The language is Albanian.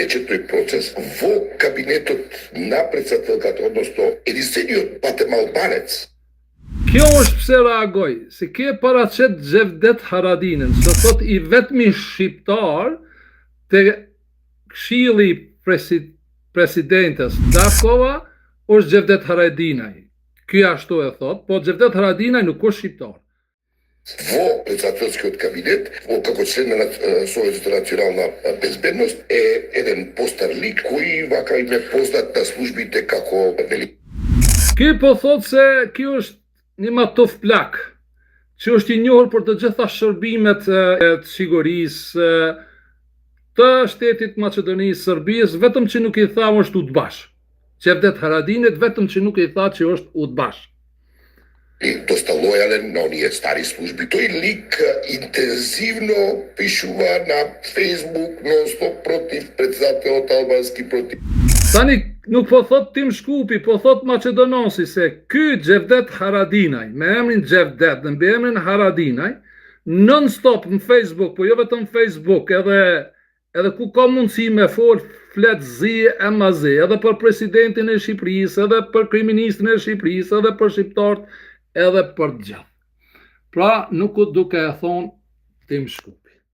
će taj proces во кабинетот на председателката, односно единствениот Батем Албанец. Kjo është pse reagoj, se ke paraqet Xhevdet Haradinën, se thot I vetmi shqiptar të Këshilli Presidentes Dakova është Xhevdet Haradinaj. Ky ashtu e thot, po Xhevdet Haradinaj nuk është shqiptar. Во председателскиот кабинет, како член на Сојузот за национална безбедност, е еден постар лик кој вака им е познат на службите како Ky po thot se ky është një matov plak, që është I njohur për të gjitha shërbimet e sigurisë të shtetit Maqedonisë, Serbisë, vetëm që nuk I tha është udbash. Xhevdet Haradinit vetëm që nuk I tha që është udbash. И доста лојален на оние стари служби. Тој лик интензивно пишува на Facebook нон-стоп против председателот албански, против. Tani nuk po thot Tim Shkupi, po thot Maqedonosi se ky Xhevdet Haradinaj, me emrin Xhevdet dhe me emrin Haradinaj, non-stop në Facebook, po jo vetëm Facebook, edhe ku ka mundësi me flet zi e mazi, edhe për presidentin e Shqipërisë, edhe për kriministrin e Shqipërisë, edhe për shqiptarët, edhe për gjithë. Pra, nuk u duke e thonë Tim Shkupi.